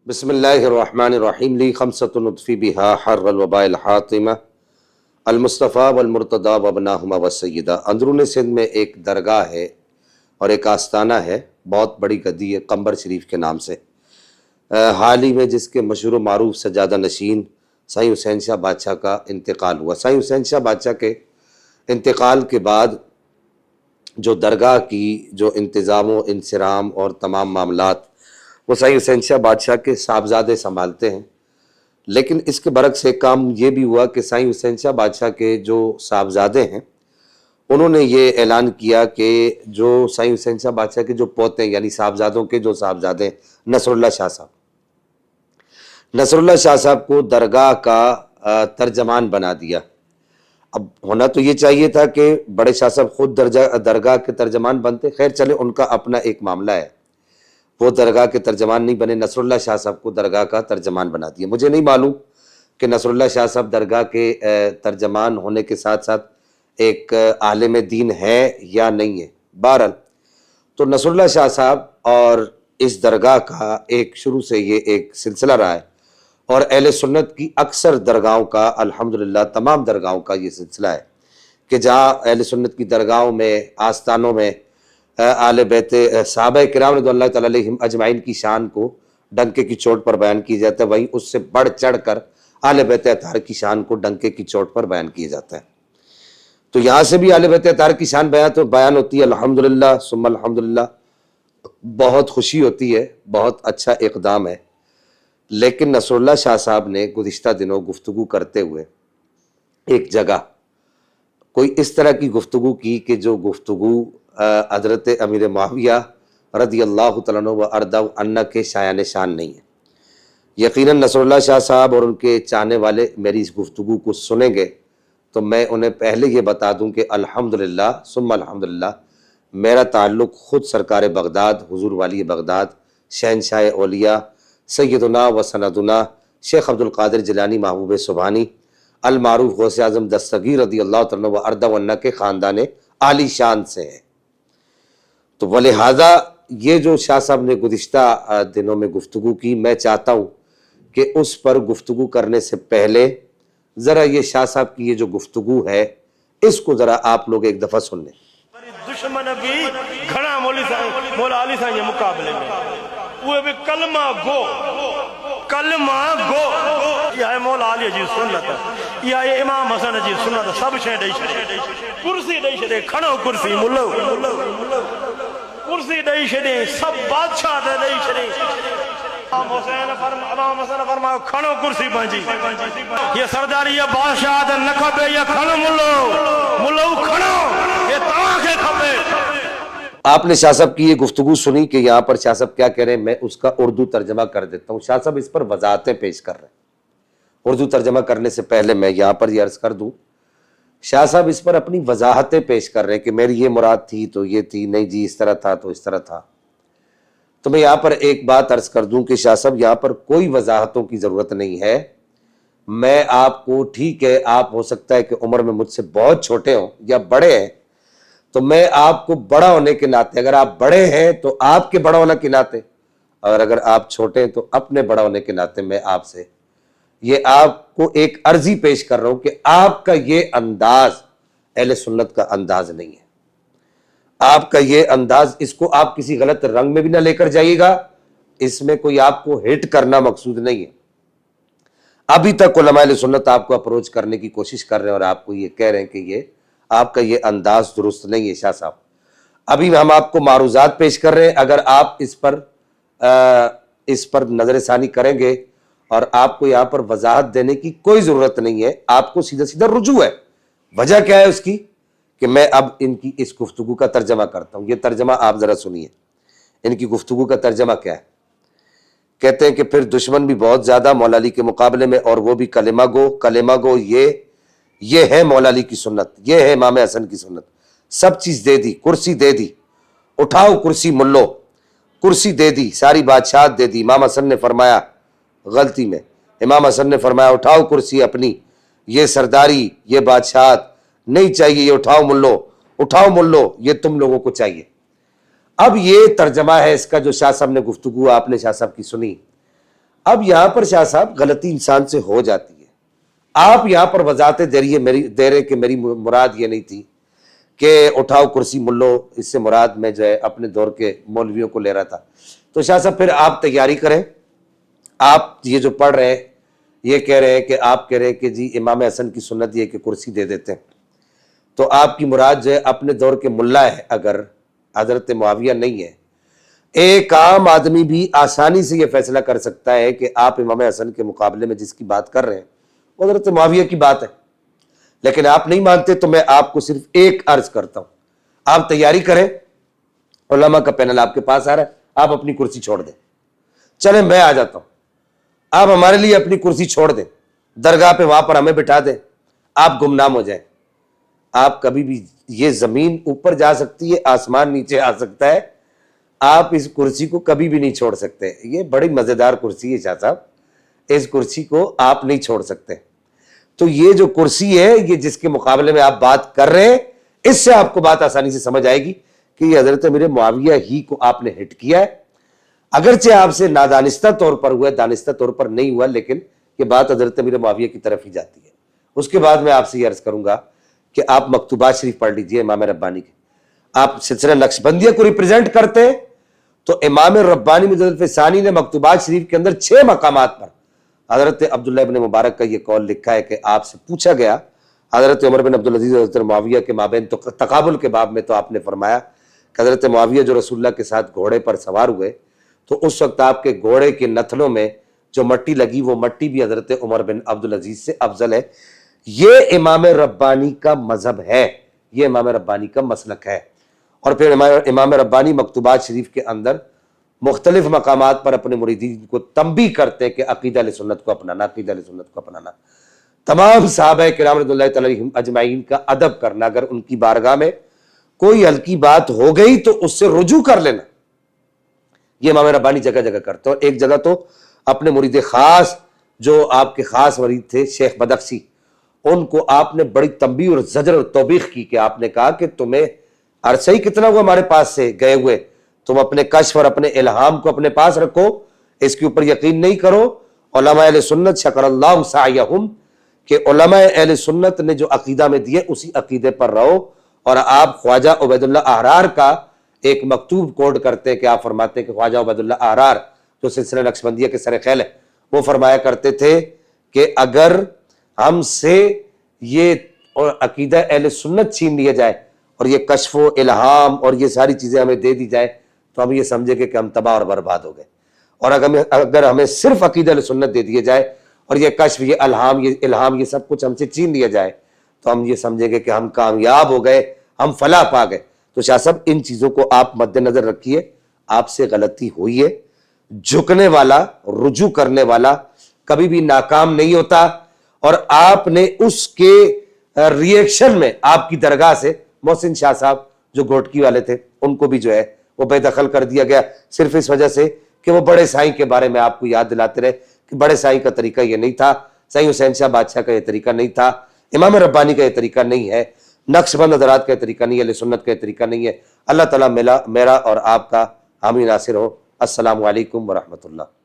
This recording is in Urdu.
بسم اللہ الرحمن الرحیم لی خمسۃ نطفی بہا حر الوباء الحاطمہ المصطفیٰ والمرتضیٰ وابناہما والسیدہ۔ اندرون سندھ میں ایک درگاہ ہے اور ایک آستانہ ہے، بہت بڑی گدی ہے قمبر شریف کے نام سے، حال ہی میں جس کے مشہور و معروف سجادہ نشین سائیں حسین شاہ بادشاہ کا انتقال ہوا۔ سائیں حسین شاہ بادشاہ کے انتقال کے بعد جو درگاہ کی جو انتظام و انصرام اور تمام معاملات وہ سائیں حسین شاہ بادشاہ کے صاحبزادے سنبھالتے ہیں، لیکن اس کے برعکس ایک کام یہ بھی ہوا کہ سائیں حسین شاہ بادشاہ کے جو صاحبزادے ہیں انہوں نے یہ اعلان کیا کہ جو سائیں حسین شاہ بادشاہ کے جو پوتے ہیں یعنی صاحبزادوں کے جو صاحبزادے ہیں، نصر اللہ شاہ صاحب کو درگاہ کا ترجمان بنا دیا۔ اب ہونا تو یہ چاہیے تھا کہ بڑے شاہ صاحب خود درگاہ کے ترجمان بنتے، خیر چلے ان کا اپنا ایک معاملہ ہے، وہ درگاہ کے ترجمان نہیں بنے، نصر اللہ شاہ صاحب کو درگاہ کا ترجمان بنا دیا۔ مجھے نہیں معلوم کہ نصر اللہ شاہ صاحب درگاہ کے ترجمان ہونے کے ساتھ ساتھ ایک عالم دین ہے یا نہیں ہے، بہرحال تو نصر اللہ شاہ صاحب اور اس درگاہ کا ایک شروع سے یہ ایک سلسلہ رہا ہے، اور اہل سنت کی اکثر درگاہوں کا الحمدللہ تمام درگاہوں کا یہ سلسلہ ہے کہ جہاں اہل سنت کی درگاہوں میں آستانوں میں آل بیت صحابہ کرام رضی اللہ تعالیٰ علیہم اجمعین کی شان کو ڈنکے کی چوٹ پر بیان کیا جاتا ہے، وہیں اس سے بڑھ چڑھ کر آل بیت اطہار کی شان کو ڈنکے کی چوٹ پر بیان کیا جاتا ہے۔ تو یہاں سے بھی آل بیت اطہار کی شان بیان ہوتی ہے، الحمدللہ ثم الحمدللہ، بہت خوشی ہوتی ہے، بہت اچھا اقدام ہے۔ لیکن نصر اللہ شاہ صاحب نے گزشتہ دنوں گفتگو کرتے ہوئے ایک جگہ کوئی اس طرح کی گفتگو کی کہ جو گفتگو حضرت امیر معاویہ رضی اللہ تعالیٰ عنہ و ارضہ عنہ کے شایان شان نہیں ہے۔ یقیناً نصر اللہ شاہ صاحب اور ان کے چاہنے والے میری اس گفتگو کو سنیں گے تو میں انہیں پہلے یہ بتا دوں کہ الحمدللہ ثم الحمدللہ میرا تعلق خود سرکار بغداد حضور والی بغداد شہنشاہ اولیاء سیدنا و سندنا شیخ عبد القادر جیلانی محبوب سبحانی المعروف غوث اعظم دستگیر رضی اللہ تعالیٰ و ارضہ عنہ کے خاندان عالی شان سے ہے۔ تو ولہذا یہ جو شاہ صاحب نے گزشتہ دنوں میں گفتگو کی، میں چاہتا ہوں کہ اس پر گفتگو کرنے سے پہلے ذرا یہ شاہ صاحب کی یہ جو گفتگو ہے اس کو ذرا آپ لوگ ایک دفعہ سن لیں۔ دشمن بھی گھنا مولا علی صاحب مقابلے میں وہ بھی کلمہ گو یہ ہے مولا علی جی سنت، یہ ہے امام حسن جی سنت، سب شے ڈئی چھڑے کرسی ڈئی چھڑے کھڑو کرسی ملو کرسی ڈئی چھڑے سب بادشاہ دے ڈئی چھڑے امام حسن فرماؤ کھڑو کرسی پہنچی یہ سرداری یہ بادشاہ دے نکھبے یہ کھڑو ملو کھڑو یہ تاں کے کھبے۔ آپ نے شاہ صاحب کی یہ گفتگو سنی کہ یہاں پر شاہ صاحب کیا کہہ رہے ہیں، میں اس کا اردو ترجمہ کر دیتا ہوں۔ شاہ صاحب اس پر وضاحتیں پیش کر رہے ہیں، اردو ترجمہ کرنے سے پہلے میں یہاں پر یہ عرض کر دوں، شاہ صاحب اس پر اپنی وضاحتیں پیش کر رہے ہیں کہ میری یہ مراد تھی تو یہ تھی، نہیں جی اس طرح تھا تو اس طرح تھا۔ تو میں یہاں پر ایک بات عرض کر دوں کہ شاہ صاحب یہاں پر کوئی وضاحتوں کی ضرورت نہیں ہے۔ میں آپ کو، ٹھیک ہے آپ ہو سکتا ہے کہ عمر میں مجھ سے بہت چھوٹے ہوں یا بڑے ہیں، تو میں آپ کو بڑا ہونے کے ناطے، اگر آپ بڑے ہیں تو آپ کے بڑا ہونے کے ناطے، اور اگر آپ چھوٹے ہیں تو اپنے بڑا ہونے کے ناطے میں آپ سے یہ آپ کو ایک عرضی پیش کر رہا ہوں کہ آپ کا یہ انداز اہل سنت کا انداز نہیں ہے۔ آپ کا یہ انداز، اس کو آپ کسی غلط رنگ میں بھی نہ لے کر جائیے گا، اس میں کوئی آپ کو ہٹ کرنا مقصود نہیں ہے۔ ابھی تک علماء اہل سنت آپ کو اپروچ کرنے کی کوشش کر رہے ہیں اور آپ کو یہ کہہ رہے ہیں کہ یہ آپ کا یہ انداز درست نہیں ہے شاہ صاحب۔ ابھی ہم آپ کو معروضات پیش کر رہے ہیں، اگر آپ اس پر نظر ثانی کریں گے اور آپ کو یہاں پر وضاحت دینے کی کوئی ضرورت نہیں ہے، آپ کو سیدھا سیدھا رجوع ہے۔ وجہ کیا ہے اس کی کہ میں اب ان کی اس گفتگو کا ترجمہ کرتا ہوں۔ یہ ترجمہ آپ ذرا سنیے، ان کی گفتگو کا ترجمہ کیا ہے۔ کہتے ہیں کہ پھر دشمن بھی بہت زیادہ مولا علی کے مقابلے میں، اور وہ بھی کلمہ گو یہ ہے مولا علی کی سنت، یہ ہے امام حسن کی سنت، سب چیز دے دی، کرسی دے دی، اٹھاؤ کرسی ملو، کرسی دے دی، ساری بادشاہت دے دی۔ امام حسن نے فرمایا غلطی میں، امام حسن نے فرمایا اٹھاؤ کرسی اپنی، یہ سرداری یہ بادشاہت نہیں چاہیے، یہ اٹھاؤ ملو یہ تم لوگوں کو چاہیے۔ اب یہ ترجمہ ہے اس کا جو شاہ صاحب نے گفتگو آپ نے شاہ صاحب کی سنی۔ اب یہاں پر شاہ صاحب غلطی انسان سے ہو جاتی ہے. آپ یہاں پر وضاحت دے رہے کہ میری مراد یہ نہیں تھی کہ اٹھاؤ کرسی ملو، اس سے مراد میں جو ہے اپنے دور کے مولویوں کو لے رہا تھا. تو شاہ صاحب پھر آپ تیاری کریں. آپ یہ جو پڑھ رہے ہیں یہ کہہ رہے ہیں کہ آپ کہہ رہے ہیں کہ جی امام حسن کی سنت یہ کہ کرسی دے دیتے ہیں، تو آپ کی مراد جو ہے اپنے دور کے ملا ہے، اگر حضرت معاویہ نہیں ہے. ایک عام آدمی بھی آسانی سے یہ فیصلہ کر سکتا ہے کہ آپ امام حسن کے مقابلے میں جس کی بات کر رہے ہیں وہ حضرت معاویہ کی بات ہے، لیکن آپ نہیں مانتے. تو میں آپ کو صرف ایک عرض کرتا ہوں، آپ تیاری کریں، علماء کا پینل آپ کے پاس آ رہا ہے، آپ اپنی کرسی چھوڑ دیں. چلیں میں آ جاتا ہوں، آپ ہمارے لیے اپنی کرسی چھوڑ دیں، درگاہ پہ وہاں پر ہمیں بٹھا دیں، آپ گمنام ہو جائیں. آپ کبھی بھی، یہ زمین اوپر جا سکتی ہے، آسمان نیچے آ سکتا ہے، آپ اس کرسی کو کبھی بھی نہیں چھوڑ سکتے. یہ بڑی مزیدار کرسی ہے شاہ صاحب، اس کرسی کو آپ نہیں چھوڑ سکتے. تو یہ جو کرسی ہے، یہ جس کے مقابلے میں آپ بات کر رہے ہیں، اس سے آپ کو بات آسانی سے سمجھ آئے گی کہ یہ حضرت میرے معاویہ ہی کو آپ نے ہٹ کیا ہے. اگرچہ آپ سے نادانستہ طور پر ہوا ہے، دانستہ طور پر نہیں ہوا، لیکن یہ بات حضرت میرے معاویہ کی طرف ہی جاتی ہے. اس کے بعد میں آپ سے یہ عرض کروں گا کہ آپ مکتوبات شریف پڑھ لیجئے امام ربانی کے. آپ سلسلہ نقشبندیہ کو ریپریزنٹ کرتے ہیں تو امام ربانی مجلد ثانی نے مکتوبات شریف کے اندر 6 مقامات پر حضرت عبداللہ ابن مبارک کا یہ قول لکھا ہے کہ آپ سے پوچھا گیا حضرت عمر بن عبدالعزیز اور حضرت معاویہ کے مابین تقابل کے باب میں، تو آپ نے فرمایا کہ حضرت معاویہ جو رسول اللہ کے ساتھ گھوڑے پر سوار ہوئے تو اس وقت آپ کے گھوڑے کے نتنوں میں جو مٹی لگی وہ مٹی بھی حضرت عمر بن عبدالعزیز سے افضل ہے. یہ امام ربانی کا مذہب ہے، یہ امام ربانی کا مسلک ہے. اور پھر امام ربانی مکتوبات شریف کے اندر مختلف مقامات پر اپنے مریدین کو تنبیہ کرتے ہیں کہ عقیدہ اہل سنت کو اپنانا، عقیدہ اہل سنت کو اپنانا. تمام صحابہ کرام رضی اللہ تعالی علیہم اجمعین کا ادب کرنا، اگر ان کی بارگاہ میں کوئی ہلکی بات ہو گئی تو اس سے رجوع کر لینا، یہ امام ربانی جگہ جگہ کرتے. اور ایک جگہ تو اپنے مرید خاص جو آپ کے خاص مرید تھے شیخ بدخشی، ان کو آپ نے بڑی تنبیہ اور زجر اور توبیخ کی کہ آپ نے کہا کہ تمہیں عرصہ ہی کتنا ہوا ہمارے پاس سے گئے ہوئے، تم اپنے کشف اور اپنے الہام کو اپنے پاس رکھو، اس کے اوپر یقین نہیں کرو. علماء اہل سنت شکر اللہ سعیہم، کہ علماء اہل سنت نے جو عقیدہ میں دیے اسی عقیدے پر رہو. اور آپ خواجہ عبید اللہ احرار کا ایک مکتوب کوڈ کرتے ہیں کہ آپ فرماتے ہیں کہ خواجہ عبید اللہ احرار جو سلسلہ نقشبندیہ کے سر خیل ہے، وہ فرمایا کرتے تھے کہ اگر ہم سے یہ عقیدہ اہل سنت چھین لیا جائے اور یہ کشف و الہام اور یہ ساری چیزیں ہمیں دے دی جائے تو ہم یہ سمجھے کہ ہم تباہ اور برباد ہو گئے. اور اگر ہمیں صرف عقیدہ اہل سنت دے دیے جائے اور یہ کشف، یہ الہام یہ سب کچھ ہم سے چھین لیا جائے تو ہم یہ سمجھیں گے کہ ہم کامیاب ہو گئے، ہم فلاح پا گئے. تو شاہ صاحب ان چیزوں کو آپ مد نظر رکھیے. آپ سے غلطی ہوئی ہے، جھکنے والا، رجوع کرنے والا کبھی بھی ناکام نہیں ہوتا. اور آپ نے اس کے ری ایکشن میں آپ کی درگاہ سے محسن شاہ صاحب جو گھوٹکی والے تھے ان کو بھی جو ہے وہ بے دخل کر دیا گیا، صرف اس وجہ سے کہ وہ بڑے سائیں کے بارے میں آپ کو یاد دلاتے رہے کہ بڑے سائیں کا طریقہ یہ نہیں تھا، سائیں حسین شاہ بادشاہ کا یہ طریقہ نہیں تھا، امام ربانی کا یہ طریقہ نہیں ہے، نقش بند حضرات کا یہ طریقہ نہیں ہے، اہل سنت کا یہ طریقہ نہیں ہے. اللہ تعالیٰ میرا اور آپ کا حامی ناصر ہو. السلام علیکم ورحمۃ اللہ.